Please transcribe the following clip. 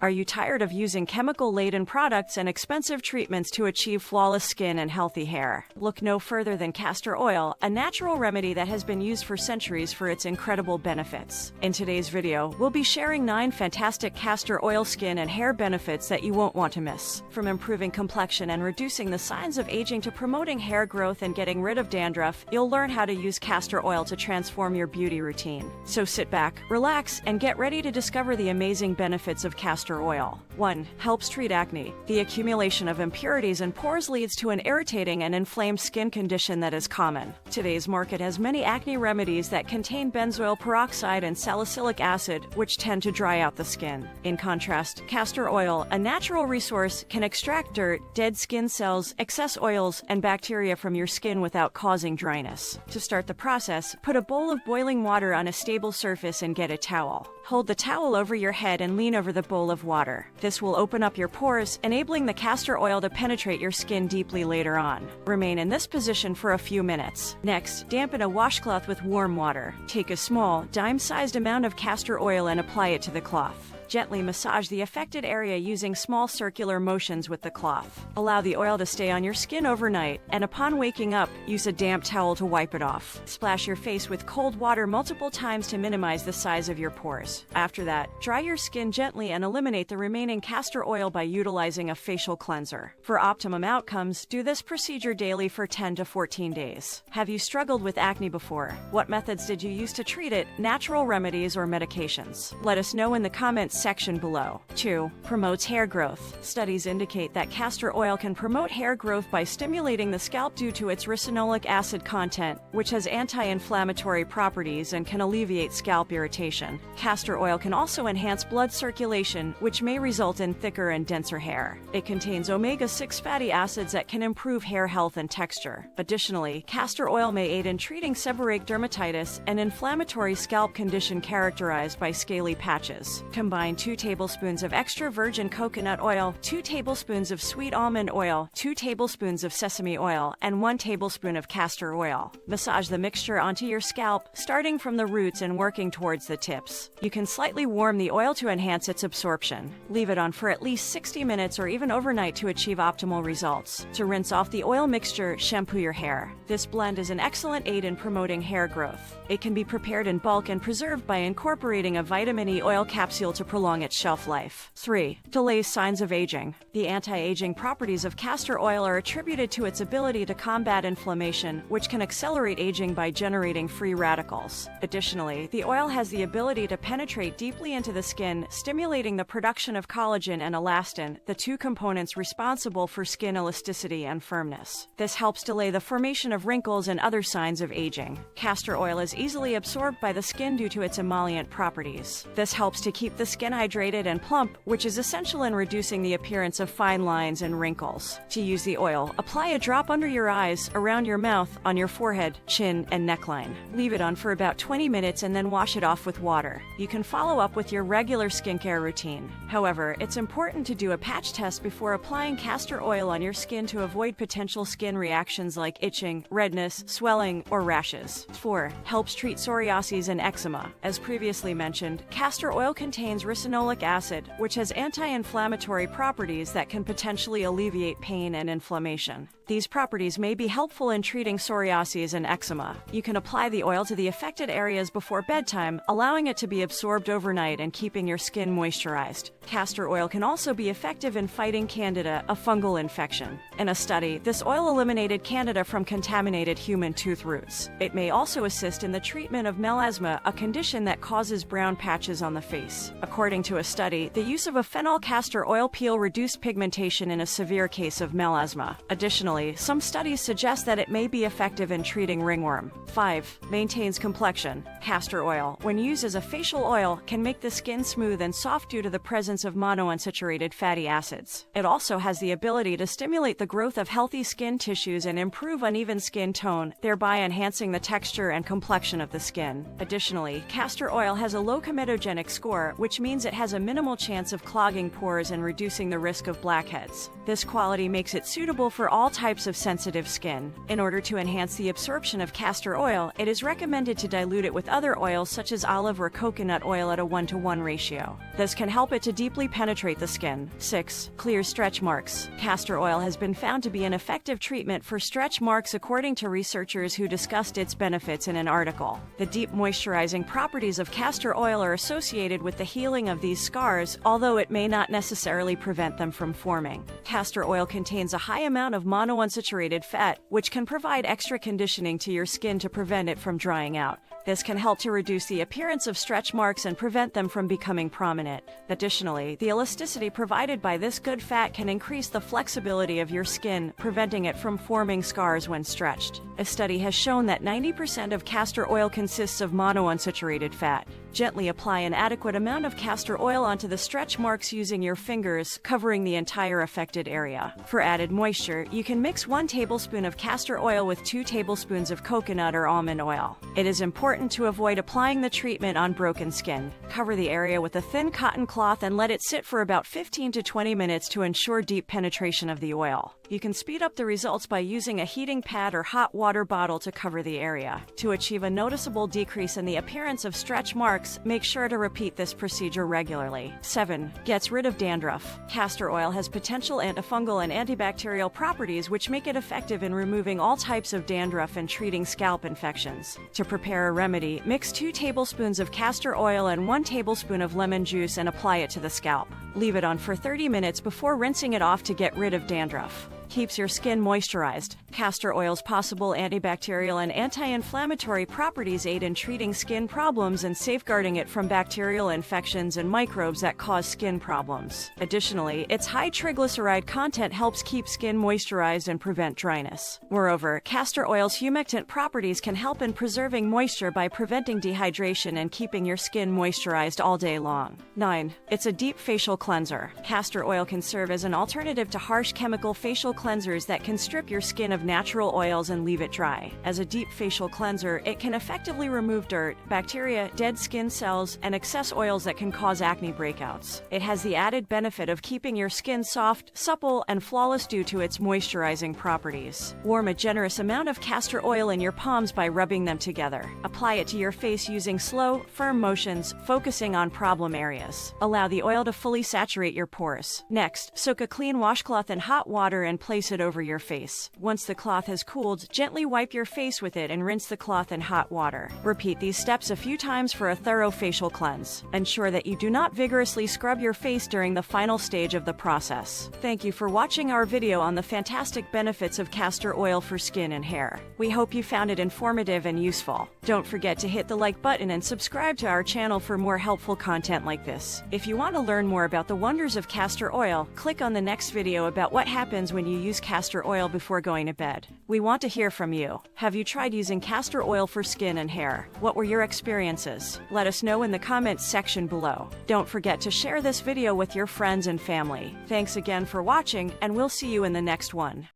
Are you tired of using chemical-laden products and expensive treatments to achieve flawless skin and healthy hair? Look no further than castor oil, a natural remedy that has been used for centuries for its incredible benefits. In today's video, we'll be sharing 9 fantastic castor oil skin and hair benefits that you won't want to miss. From improving complexion and reducing the signs of aging to promoting hair growth and getting rid of dandruff, you'll learn how to use castor oil to transform your beauty routine. So sit back, relax, and get ready to discover the amazing benefits of castor oil. 1. Helps treat acne. The accumulation of impurities in pores leads to an irritating and inflamed skin condition that is common. Today's market has many acne remedies that contain benzoyl peroxide and salicylic acid, which tend to dry out the skin. In contrast, castor oil, a natural resource, can extract dirt, dead skin cells, excess oils, and bacteria from your skin without causing dryness. To start the process, put a bowl of boiling water on a stable surface and get a towel. Hold the towel over your head and lean over the bowl of water. This will open up your pores, enabling the castor oil to penetrate your skin deeply later on. Remain in this position for a few minutes. Next, dampen a washcloth with warm water. Take a small, dime-sized amount of castor oil and apply it to the cloth. Gently massage the affected area using small circular motions with the cloth. Allow the oil to stay on your skin overnight, and upon waking up, use a damp towel to wipe it off. Splash your face with cold water multiple times to minimize the size of your pores. After that, dry your skin gently and eliminate the remaining castor oil by utilizing a facial cleanser. For optimum outcomes, do this procedure daily for 10 to 14 days. Have you struggled with acne before? What methods did you use to treat it, natural remedies or medications? Let us know in the comments section below. 2. Promotes hair growth. Studies indicate that castor oil can promote hair growth by stimulating the scalp due to its ricinoleic acid content, which has anti-inflammatory properties and can alleviate scalp irritation. Castor oil can also enhance blood circulation, which may result in thicker and denser hair. It contains omega-6 fatty acids that can improve hair health and texture. Additionally, castor oil may aid in treating seborrheic dermatitis, an inflammatory scalp condition characterized by scaly patches. Combine 2 tablespoons of extra virgin coconut oil, 2 tablespoons of sweet almond oil, 2 tablespoons of sesame oil, and 1 tablespoon of castor oil. Massage the mixture onto your scalp, starting from the roots and working towards the tips. You can slightly warm the oil to enhance its absorption. Leave it on for at least 60 minutes or even overnight to achieve optimal results. To rinse off the oil mixture, shampoo your hair. This blend is an excellent aid in promoting hair growth. It can be prepared in bulk and preserved by incorporating a vitamin E oil capsule to prolong its shelf life. 3. Delays signs of aging. The anti-aging properties of castor oil are attributed to its ability to combat inflammation, which can accelerate aging by generating free radicals. Additionally, the oil has the ability to penetrate deeply into the skin, stimulating the production of collagen and elastin, the 2 components responsible for skin elasticity and firmness. This helps delay the formation of wrinkles and other signs of aging. Castor oil is easily absorbed by the skin due to its emollient properties. This helps to keep the skin hydrated and plump, which is essential in reducing the appearance of fine lines and wrinkles. To use the oil, apply a drop under your eyes, around your mouth, on your forehead, chin, and neckline. Leave it on for about 20 minutes and then wash it off with water. You can follow up with your regular skincare routine. However, it's important to do a patch test before applying castor oil on your skin to avoid potential skin reactions like itching, redness, swelling, or rashes. 4. Helps treat psoriasis and eczema. As previously mentioned, castor oil contains ricinoleic acid, which has anti-inflammatory properties that can potentially alleviate pain and inflammation. These properties may be helpful in treating psoriasis and eczema. You can apply the oil to the affected areas before bedtime, allowing it to be absorbed overnight and keeping your skin moisturized. Castor oil can also be effective in fighting candida, a fungal infection. In a study, this oil eliminated candida from contaminated human tooth roots. It may also assist in the treatment of melasma, a condition that causes brown patches on the face. According to a study, the use of a phenol castor oil peel reduced pigmentation in a severe case of melasma. Additionally, some studies suggest that it may be effective in treating ringworm. 5. Maintains complexion. Castor oil, when used as a facial oil, can make the skin smooth and soft due to the presence of monounsaturated fatty acids. It also has the ability to stimulate the growth of healthy skin tissues and improve uneven skin tone, thereby enhancing the texture and complexion of the skin. Additionally, castor oil has a low comedogenic score, which means means it has a minimal chance of clogging pores and reducing the risk of blackheads. This quality makes it suitable for all types of sensitive skin. In order to enhance the absorption of castor oil, it is recommended to dilute it with other oils such as olive or coconut oil at a 1:1 ratio. This can help it to deeply penetrate the skin. 6. Clear stretch marks. Castor oil has been found to be an effective treatment for stretch marks according to researchers who discussed its benefits in an article. The deep moisturizing properties of castor oil are associated with the healing of these scars, although it may not necessarily prevent them from forming. Castor oil contains a high amount of monounsaturated fat, which can provide extra conditioning to your skin to prevent it from drying out. This can help to reduce the appearance of stretch marks and prevent them from becoming prominent. Additionally, the elasticity provided by this good fat can increase the flexibility of your skin, preventing it from forming scars when stretched. A study has shown that 90% of castor oil consists of monounsaturated fat. Gently apply an adequate amount of castor oil onto the stretch marks using your fingers, covering the entire affected area. For added moisture, you can mix 1 tablespoon of castor oil with 2 tablespoons of coconut or almond oil. It is important to avoid applying the treatment on broken skin. Cover the area with a thin cotton cloth and let it sit for about 15 to 20 minutes to ensure deep penetration of the oil. You can speed up the results by using a heating pad or hot water bottle to cover the area. To achieve a noticeable decrease in the appearance of stretch marks, make sure to repeat this procedure regularly. 7. Gets rid of dandruff. Castor oil has potential antifungal and antibacterial properties which make it effective in removing all types of dandruff and treating scalp infections. To prepare a remedy, mix 2 tablespoons of castor oil and 1 tablespoon of lemon juice and apply it to the scalp. Leave it on for 30 minutes before rinsing it off to get rid of dandruff. Keeps your skin moisturized. Castor oil's possible antibacterial and anti-inflammatory properties aid in treating skin problems and safeguarding it from bacterial infections and microbes that cause skin problems. Additionally, its high triglyceride content helps keep skin moisturized and prevent dryness. Moreover, castor oil's humectant properties can help in preserving moisture by preventing dehydration and keeping your skin moisturized all day long. 9. It's a deep facial cleanser. Castor oil can serve as an alternative to harsh chemical facial cleansers that can strip your skin of natural oils and leave it dry. As a deep facial cleanser, it can effectively remove dirt, bacteria, dead skin cells, and excess oils that can cause acne breakouts. It has the added benefit of keeping your skin soft, supple, and flawless due to its moisturizing properties. Warm a generous amount of castor oil in your palms by rubbing them together. Apply it to your face using slow, firm motions, focusing on problem areas. Allow the oil to fully saturate your pores. Next, soak a clean washcloth in hot water and place it over your face. Once the cloth has cooled, gently wipe your face with it and rinse the cloth in hot water. Repeat these steps a few times for a thorough facial cleanse. Ensure that you do not vigorously scrub your face during the final stage of the process. Thank you for watching our video on the fantastic benefits of castor oil for skin and hair. We hope you found it informative and useful. Don't forget to hit the like button and subscribe to our channel for more helpful content like this. If you want to learn more about the wonders of castor oil, click on the next video about what happens when you use castor oil before going to bed. We want to hear from you. Have you tried using castor oil for skin and hair? What were your experiences? Let us know in the comments section below. Don't forget to share this video with your friends and family. Thanks again for watching, and we'll see you in the next one.